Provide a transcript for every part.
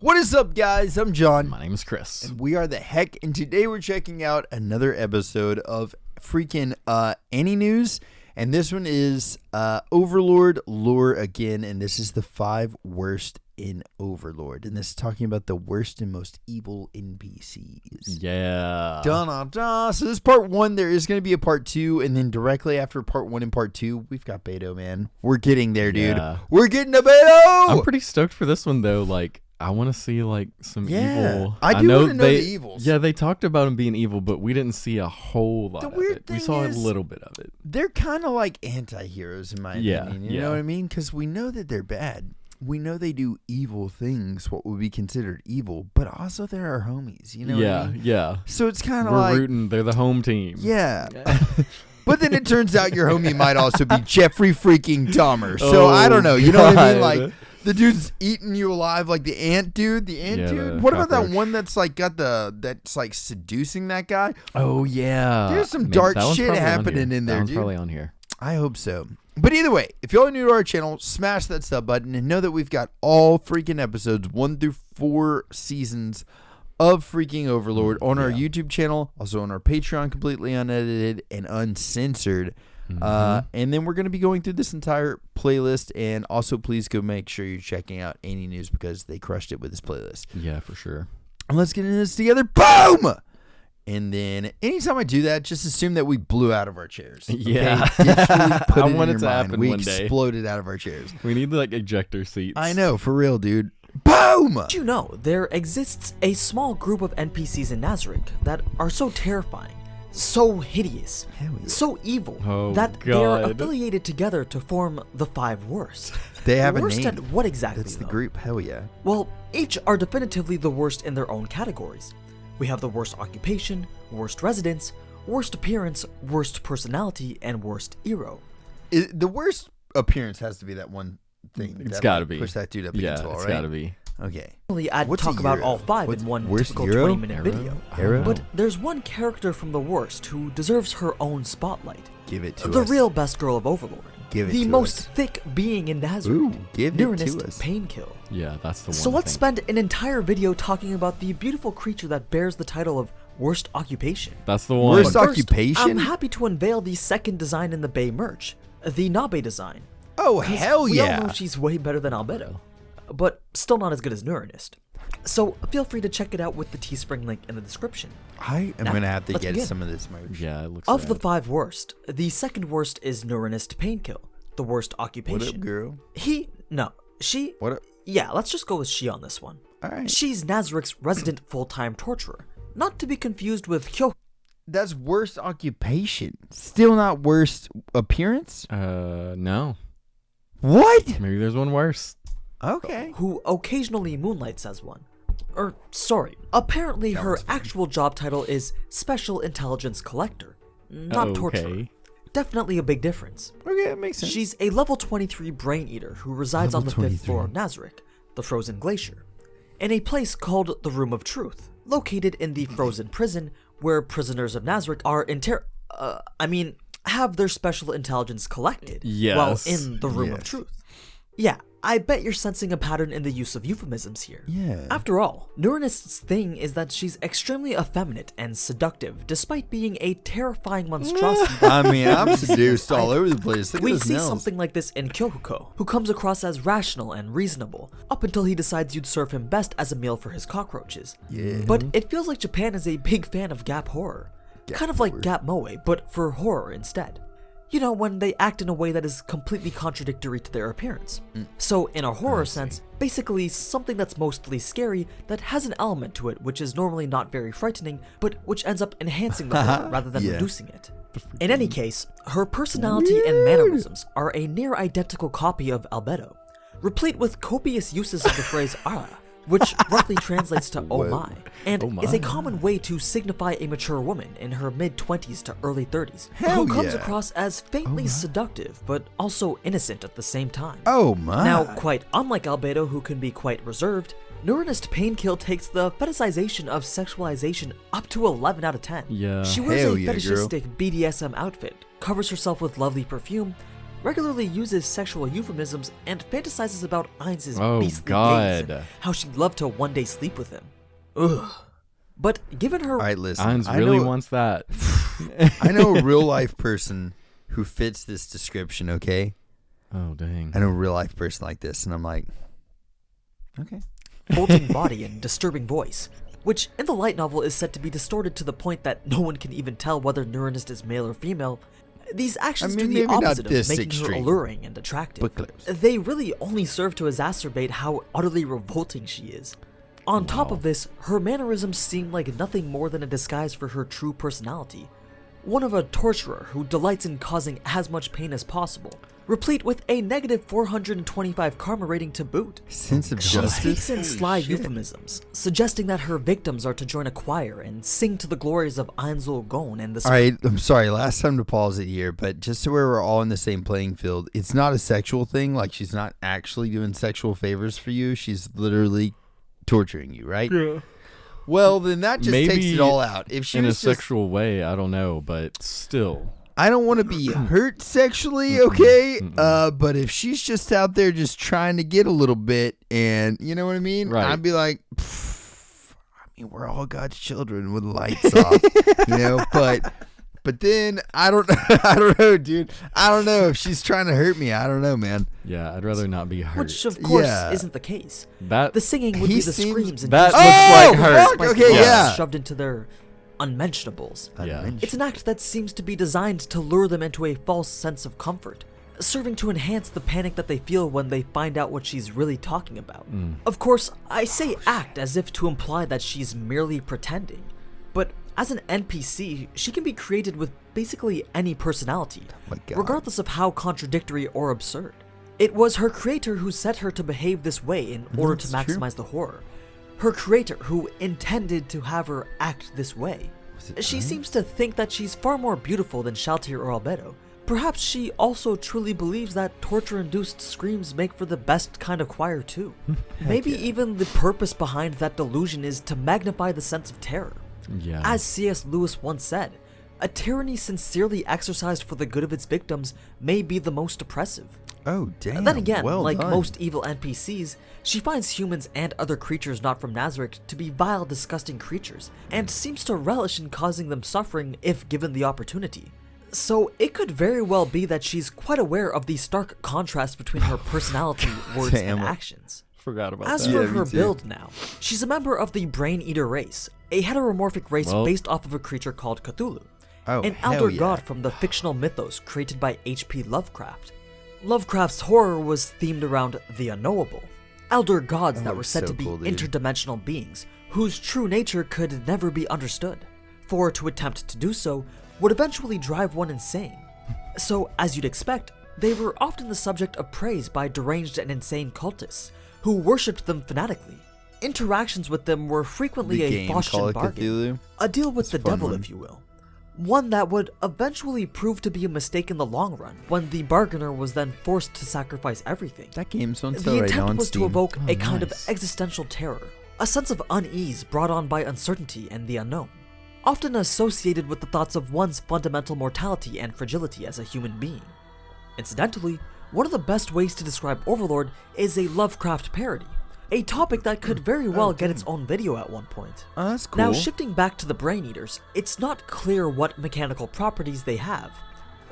What is up, guys? I'm John. My name is Chris. And we are the Heck, and today we're checking out another episode of freaking AniNews. And this one is Overlord lore again, and this is the 5 worst in Overlord. And this is talking about the worst and most evil NPCs. Yeah. Dun-dun-dun. So this is part 1. There is going to be a part 2, and then directly after part 1 and part 2, we've got Beto, man. We're getting there, dude. Yeah. We're getting to Beto! I'm pretty stoked for this one, though. Like, I want to see, like, some evil. I do want to know the evils. Yeah, they talked about him being evil, but we didn't see a whole lot of it. We saw a little bit of it. They're kind of like anti-heroes, in my opinion. You know what I mean? Because we know that they're bad. We know they do evil things, what would be considered evil, but also they're our homies. You know what I mean? Yeah. So it's kind of We're like... rooting. They're the home team. Yeah. But then it turns out your homie might also be Jeffrey freaking Dahmer. So I don't know. You know what I mean? Like... The dude's eating you alive, like the ant dude. The ant dude. What about that one that's like that's like seducing that guy? Oh yeah. There's some dark shit happening in there, that one's dude. probably on here. I hope so. But either way, if y'all are new to our channel, smash that sub button and know that we've got all freaking episodes 1 through 4 seasons of freaking Overlord on our YouTube channel, also on our Patreon, completely unedited and uncensored. And then we're going to be going through this entire playlist, and also please go make sure you're checking out AniNews because they crushed it with this playlist. Yeah, for sure. And let's get into this together. Boom! And then anytime I do that, just assume that we blew out of our chairs. Okay? Yeah. I want it to happen we one day. We exploded out of our chairs. We need like ejector seats. I know, for real, dude. Boom! Did you know there exists a small group of NPCs in Nazarick that are so terrifying, so hideous, so evil that they are affiliated together to form the 5 worst. They have worst a name. At what exactly? That's the group. Hell yeah. Well, each are definitively the worst in their own categories. We have the worst occupation, worst residence, worst appearance, worst personality, and worst hero. The worst appearance has to be that one thing. It's got to be. Push that dude up against the wall, right? It's got to be. Okay. I'd talk about all 5 in one typical 20-minute video. But there's one character from the worst who deserves her own spotlight. Give it to the us. real best girl of Overlord. Give it the to most us. thick being in Nazarick. Ooh, give it to us. Neuronist Painkill. Yeah, that's the one. So let's spend an entire video talking about the beautiful creature that bears the title of Worst Occupation. That's the one. Worst First, occupation? I'm happy to unveil the second design in the Bay merch, the Nabe design. Oh, hell We yeah. all know she's way better than Albedo, but still not as good as Neuronist. So feel free to check it out with the Teespring link in the description. I am going to have to get begin. some of this merch. Yeah, it looks Of rad. the 5 worst, the second worst is Neuronist Painkill, the worst occupation. What up, girl? She. What up? Yeah, let's just go with she on this one. All right. She's Nazarick's resident full-time torturer, not to be confused with Kyo. That's worst occupation. Still not worst appearance? No. What? Maybe there's one worse. Okay. Who occasionally moonlights as one. Sorry. Apparently her actual job title is Special Intelligence Collector, not torturer. Definitely a big difference. Okay, that makes sense. She's a level 23 brain eater who resides on the 5th floor of Nazarick, the Frozen Glacier, in a place called the Room of Truth, located in the Frozen Prison, where prisoners of Nazarick are have their special intelligence collected while in the Room of Truth. Yeah, I bet you're sensing a pattern in the use of euphemisms here. Yeah. After all, Neuronist's thing is that she's extremely effeminate and seductive, despite being a terrifying monstrosity. I mean, I'm seduced all over the place. Look at We those see nails. something like this in Kyokuko, who comes across as rational and reasonable, up until he decides you'd serve him best as a meal for his cockroaches. Yeah. But it feels like Japan is a big fan of Gap horror. Kind of like Gap Moe, but for horror instead. You know, when they act in a way that is completely contradictory to their appearance. So in a horror sense, basically something that's mostly scary that has an element to it which is normally not very frightening, but which ends up enhancing the horror rather than reducing it. In any case, her personality and mannerisms are a near identical copy of Albedo, replete with copious uses of the phrase ara, which roughly translates to oh my, and is a common way to signify a mature woman in her mid-20s to early 30s, who comes across as faintly seductive, but also innocent at the same time. Oh my. Now, quite unlike Albedo, who can be quite reserved, Neuronist Painkill takes the fetishization of sexualization up to 11 out of 10. Yeah. She wears Hell a yeah, fetishistic BDSM outfit, covers herself with lovely perfume, regularly uses sexual euphemisms and fantasizes about Ainz's beastly God. days and how she'd love to one day sleep with him. Ugh. But given her... All right, listen. Ainz really wants that. I know a real-life person who fits this description, okay? Oh, dang. I know a real-life person like this, and I'm like, okay. Bolting body and disturbing voice, which in the light novel is said to be distorted to the point that no one can even tell whether Neuronist is male or female. These actions do the opposite of making her alluring and attractive. They really only serve to exacerbate how utterly revolting she is. On top of this, her mannerisms seem like nothing more than a disguise for her true personality. One of a torturer who delights in causing as much pain as possible, replete with a negative 425 karma rating to boot. Sense of She justice. speaks in sly euphemisms, suggesting that her victims are to join a choir and sing to the glories of Ainzul Gon and the... Alright, I'm sorry, last time to pause it here, but just so we're all in the same playing field, it's not a sexual thing, like she's not actually doing sexual favors for you, she's literally torturing you, right? Yeah. Well, then that just takes it all out. If she in was a sexual way, I don't know, but still. I don't want to be hurt sexually, okay? But if she's just out there just trying to get a little bit, and you know what I mean? Right. I'd be like, I mean, we're all God's children with lights off, you know? But then I don't know, dude. I don't know if she's trying to hurt me. I don't know, man. Yeah, I'd rather not be hurt. Which, of course, isn't the case. That the singing would be the screams and that looks like her. Fuck, okay, yeah. Shoved into their unmentionables. Yeah. It's an act that seems to be designed to lure them into a false sense of comfort, serving to enhance the panic that they feel when they find out what she's really talking about. Of course, I say act as if to imply that she's merely pretending, but as an NPC, she can be created with basically any personality, regardless of how contradictory or absurd. It was her creator who set her to behave this way in order to maximize the horror. Her creator who intended to have her act this way. She seems to think that she's far more beautiful than Shaltir or Albedo. Perhaps she also truly believes that torture-induced screams make for the best kind of choir too. Maybe even the purpose behind that delusion is to magnify the sense of terror. Yeah. As C.S. Lewis once said, a tyranny sincerely exercised for the good of its victims may be the most oppressive. Oh, damn. Then again, well like done. most evil NPCs, she finds humans and other creatures not from Nazarick to be vile, disgusting creatures, and seems to relish in causing them suffering if given the opportunity. So it could very well be that she's quite aware of the stark contrast between her personality, words, and actions. Forgot about As that. for her build now, she's a member of the Brain Eater race, a heteromorphic race based off of a creature called Cthulhu, an elder god from the fictional mythos created by H.P. Lovecraft. Lovecraft's horror was themed around the unknowable, elder gods that were said to be interdimensional beings whose true nature could never be understood, for to attempt to do so would eventually drive one insane. So, as you'd expect, they were often the subject of praise by deranged and insane cultists, who worshipped them fanatically. Interactions with them were frequently a Faustian bargain, a deal with the devil, if you will. One that would eventually prove to be a mistake in the long run, when the bargainer was then forced to sacrifice everything. That game's on The sale right now intent on was Steam. to evoke a kind of existential terror, a sense of unease brought on by uncertainty and the unknown, often associated with the thoughts of one's fundamental mortality and fragility as a human being. Incidentally, one of the best ways to describe Overlord is a Lovecraft parody, a topic that could very well get its own video at one point. Oh, that's cool. Now, shifting back to the Brain Eaters, it's not clear what mechanical properties they have,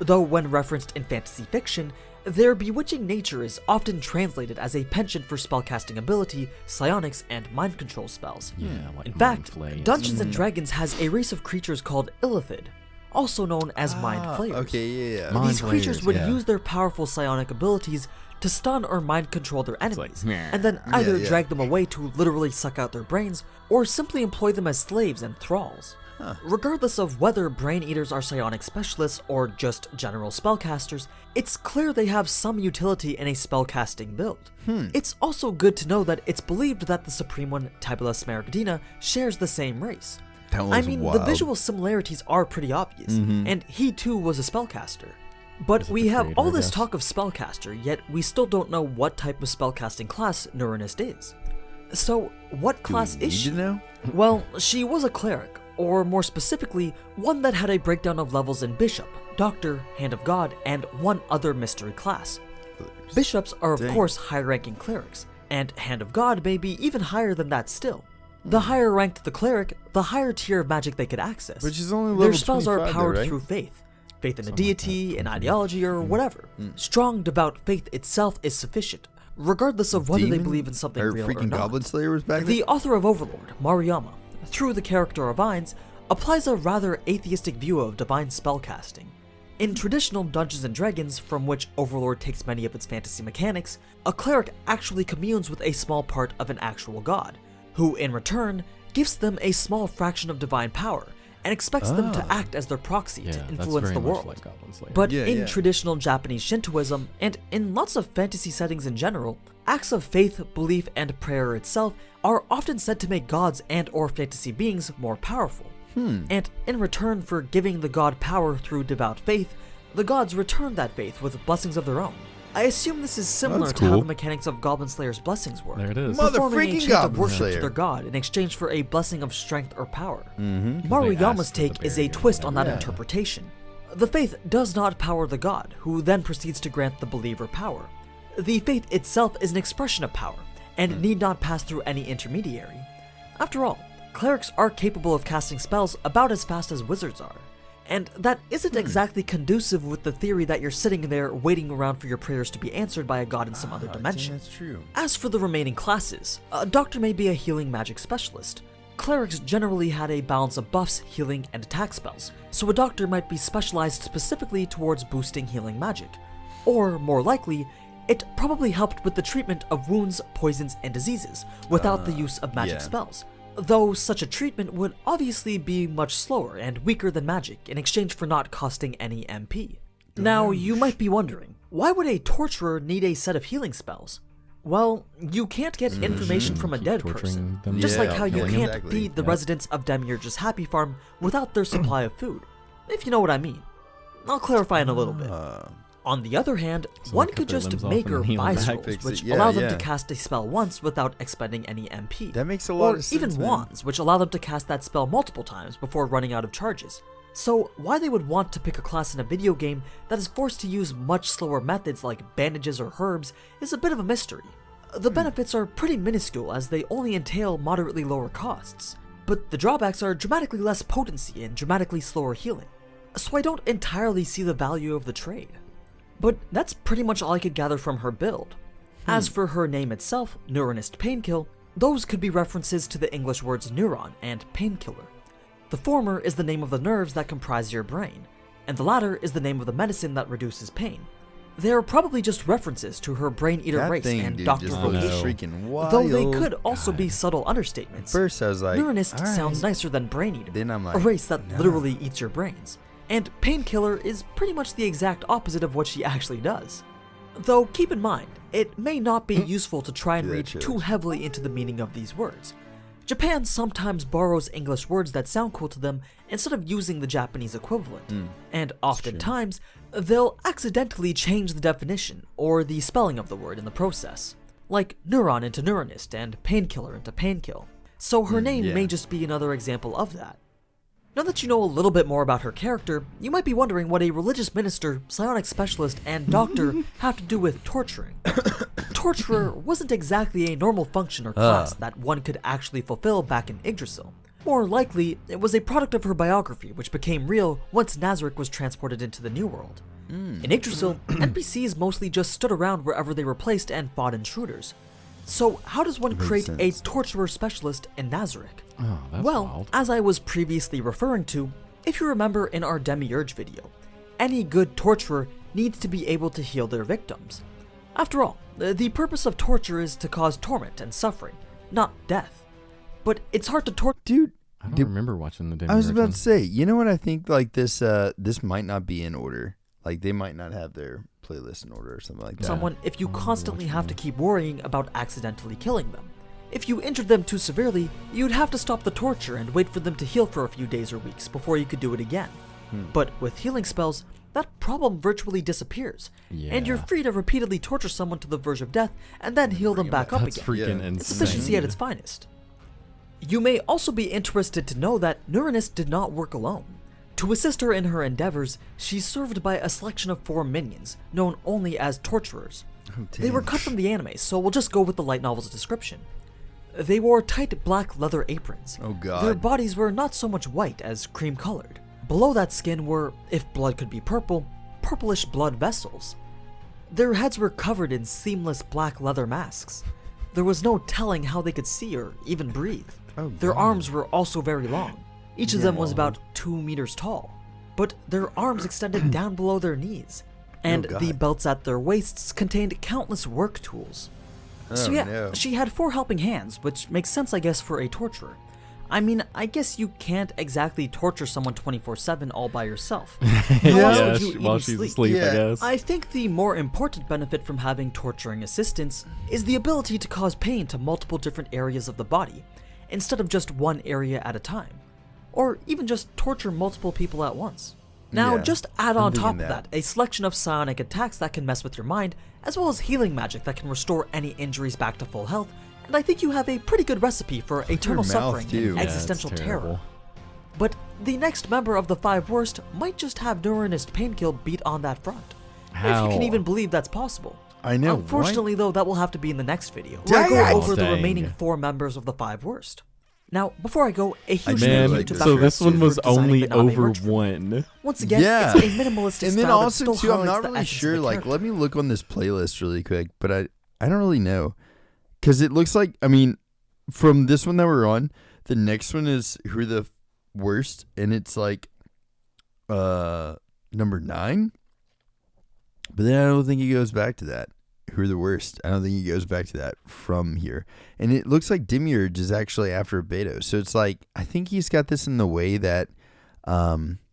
though when referenced in fantasy fiction, their bewitching nature is often translated as a penchant for spellcasting ability, psionics, and mind control spells. Yeah, like In fact, Flayers. Dungeons & Dragons has a race of creatures called Illithid, also known as Mind Flayers. Okay, yeah. Mind These creatures Flayers, would yeah. use their powerful psionic abilities to stun or mind control their enemies, like, and then either drag them away to literally suck out their brains, or simply employ them as slaves and thralls. Regardless of whether Brain Eaters are psionic specialists or just general spellcasters, it's clear they have some utility in a spellcasting build. It's also good to know that it's believed that the Supreme One, Tabula Smaragdina, shares the same race. I mean, wild. the visual similarities are pretty obvious, and he too was a spellcaster. But we have creator, all I this guess? talk of spellcaster, yet we still don't know what type of spellcasting class Neuronist is. So, what class is she? You know? Well, she was a cleric, or more specifically, one that had a breakdown of levels in Bishop, Doctor, Hand of God, and one other mystery class. Bishops are of course higher-ranking clerics, and Hand of God may be even higher than that still. The higher ranked the cleric, the higher tier of magic they could access. Which is only level Their spells are 25 powered though, right? through faith. Faith in a deity, an ideology, or whatever. Strong, devout faith itself is sufficient, regardless of whether they believe in something real or freaking not. Goblin Slayer was back The author of Overlord, Maruyama, through the character of Vines, applies a rather atheistic view of divine spellcasting. In traditional Dungeons & Dragons, from which Overlord takes many of its fantasy mechanics, a cleric actually communes with a small part of an actual god, who in return gives them a small fraction of divine power, and expects them to act as their proxy to influence the world. Like Goblin Slayer. But in traditional Japanese Shintoism, and in lots of fantasy settings in general, acts of faith, belief, and prayer itself are often said to make gods and or fantasy beings more powerful. And in return for giving the god power through devout faith, the gods return that faith with blessings of their own. I assume this is similar That's to how cool. the mechanics of Goblin Slayer's blessings work. There it is. Performing a Motherfreaking chant of Goblin worship Slayer. to their god in exchange for a blessing of strength or power. They Maruyama's asked for the take is a barrier. twist on that interpretation. The faith does not power the god, who then proceeds to grant the believer power. The faith itself is an expression of power, and it need not pass through any intermediary. After all, clerics are capable of casting spells about as fast as wizards are. And that isn't exactly conducive with the theory that you're sitting there waiting around for your prayers to be answered by a god in some other dimension. That's true. As for the remaining classes, a doctor may be a healing magic specialist. Clerics generally had a balance of buffs, healing, and attack spells, so a doctor might be specialized specifically towards boosting healing magic. Or, more likely, it probably helped with the treatment of wounds, poisons, and diseases without the use of magic spells. Though such a treatment would obviously be much slower and weaker than magic in exchange for not costing any MP. Now, you might be wondering, why would a torturer need a set of healing spells? Well, you can't get information from a Keep dead torturing person, them. just Yeah, like how you killing can't exactly. feed the residents of Demiurge's Happy Farm without their supply of food, if you know what I mean. I'll clarify in a little bit. On the other hand, So one they could cut their just limbs off make and or then heal buy them back. scrolls, Fix it. which Yeah, allow them yeah. to cast a spell once without expending any MP. That makes a lot Or of sense, even man. wands, which allow them to cast that spell multiple times before running out of charges. So why they would want to pick a class in a video game that is forced to use much slower methods like bandages or herbs is a bit of a mystery. The benefits are pretty minuscule as they only entail moderately lower costs, but the drawbacks are dramatically less potency and dramatically slower healing. So I don't entirely see the value of the trade. But that's pretty much all I could gather from her build. As for her name itself, Neuronist Painkill, those could be references to the English words neuron and painkiller. The former is the name of the nerves that comprise your brain, and the latter is the name of the medicine that reduces pain. They are probably just references to her brain-eater That race thing, and dude, doctor just vocation. looks freaking wild. Though they could also be subtle understatements. First, I was like, Neuronist all right. sounds nicer than brain-eater, Then I'm a like, race that no. literally eats your brains. And painkiller is pretty much the exact opposite of what she actually does. Though keep in mind, it may not be useful to try and Yeah, read sure. too heavily into the meaning of these words. Japan sometimes borrows English words that sound cool to them instead of using the Japanese equivalent, and oftentimes they'll accidentally change the definition or the spelling of the word in the process, like neuron into neuronist and painkiller into painkill. So her name yeah. may just be another example of that. Now that you know a little bit more about her character, you might be wondering what a religious minister, psionic specialist, and doctor have to do with torturing. Torturer wasn't exactly a normal function or class that one could actually fulfill back in Yggdrasil. More likely, it was a product of her biography, which became real once Nazarick was transported into the New World. In Yggdrasil, NPCs mostly just stood around wherever they were placed and fought intruders. So how does one create a sense. torturer specialist in Nazarick? Oh, that's Well, wild. as I was previously referring to, if you remember in our Demiurge video, any good torturer needs to be able to heal their victims. After all, the purpose of torture is to cause torment and suffering, not death. But it's hard to torture. Dude, I don't remember watching the I was Demiurge about one. to say, you know what I think? Like this might not be in order. Like they might not have their playlist in order or something like that. someone if you constantly have to keep worrying about accidentally killing them. If you injured them too severely, you'd have to stop the torture and wait for them to heal for a few days or weeks before you could do it again. But with healing spells, that problem virtually disappears, and you're Yeah. free to repeatedly torture someone to the verge of death and then heal them back up That's again. freaking Yeah. insane. It's efficiency at its finest. You may also be interested to know that Neuronist did not work alone. To assist her in her endeavors, she's served by a selection of 4 minions, known only as Torturers. They were cut from the anime, so we'll just go with the light novel's description. They wore tight black leather aprons. Oh god. Their bodies were not so much white as cream colored. Below that skin were, if blood could be purple, purplish blood vessels. Their heads were covered in seamless black leather masks. There was no telling how they could see or even breathe. Oh, their God. arms were also very long. Each of them was about 2 meters tall, but their arms extended down below their knees, and God. the belts at their waists contained countless work tools. So Oh, yeah, no. she had 4 helping hands, which makes sense I guess for a torturer. I mean, I guess you can't exactly torture someone 24/7 all by yourself. How else would you while even she's sleep? asleep, Yeah. I guess. I think the more important benefit from having torturing assistants is the ability to cause pain to multiple different areas of the body, instead of just one area at a time. Or even just torture multiple people at once. Now, Yeah, just add I'm on top thinking of that. that a selection of psionic attacks that can mess with your mind, as well as healing magic that can restore any injuries back to full health, and I think you have a pretty good recipe for eternal mouth, suffering too. and Yeah, it's existential terrible. terror. But the next member of the 5 worst might just have Neuronist Painkill beat on that front. If How? you can even believe that's possible. I know. Unfortunately, though, that will have to be in the next video, where I Dang it! go over the Dang. remaining 4 members of the 5 worst. Now, before I go, a huge Man, thank you like to this. so Dr. this one Atsu was for designing only the Name over merch room. 1. Once again, Yeah. it's a minimalistic And then style that also still too, I'm highlights not the really essence sure. of the Like, character. let me look on this playlist really quick, but I don't really know, because it looks like, I mean, from this one that we're on, the next one is Who Are the Worst, and it's like number 9. But then I don't think he goes back to that. Who Are the Worst? I don't think he goes back to that from here. And it looks like Demiurge is actually after Beto. So it's like, I think he's got this in the way that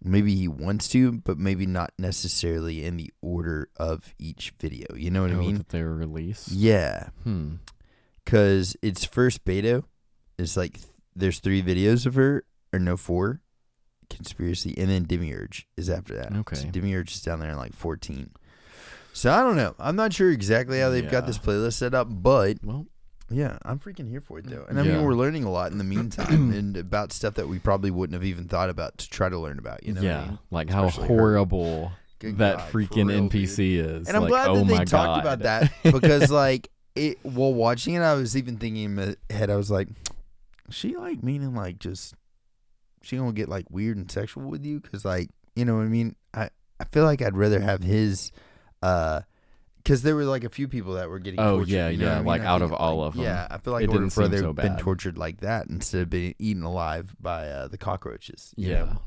maybe he wants to, but maybe not necessarily in the order of each video. You know what I mean? That they were released. Yeah. Hmm. Because it's first Beto. It's like there's 3 videos of her, or no, 4. Conspiracy. And then Demiurge is after that. Okay. So Demiurge is down there in like 14. So I don't know. I'm not sure exactly how they've got Yeah. this playlist set up, but Well, yeah, I'm freaking here for it though. And I Yeah. mean, we're learning a lot in the meantime and about stuff that we probably wouldn't have even thought about to try to learn about, you know what I yeah, mean? like how Especially her. horrible Good that God, for freaking real, NPC is. And I'm like, glad oh that they my talked about God. that because like it while watching it, I was even thinking in my head, I was like, she like meaning like just she gonna get like weird and sexual with you? Cause like, you know what I mean? I feel like I'd rather have his because there were like a few people that were getting Oh, tortured. yeah, you know yeah, what I mean? like, I out think, of all like, of them. Yeah, I feel like It I would didn't have rather seem so been bad. tortured like that instead of being eaten alive by the cockroaches. you Yeah. know?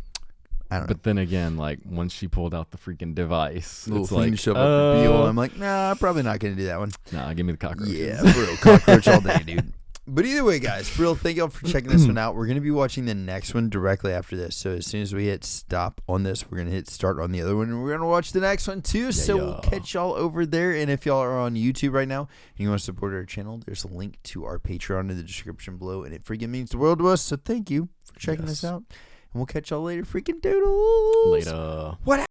I don't know. But then again, like once she pulled out the freaking device, Little it's thing to like, shove up your peel. I'm like, nah, probably not gonna do that one. nah, give me the cockroaches. Yeah, for real, cockroach all day, dude. But either way, guys, for real, thank y'all for checking this one out. We're going to be watching the next one directly after this. So as soon as we hit stop on this, we're going to hit start on the other one. And we're going to watch the next one too. So we'll catch y'all over there. And if y'all are on YouTube right now and you want to support our channel, there's a link to our Patreon in the description below. And it freaking means the world to us. So thank you for checking this out. And we'll catch y'all later. Freaking doodles. Later. What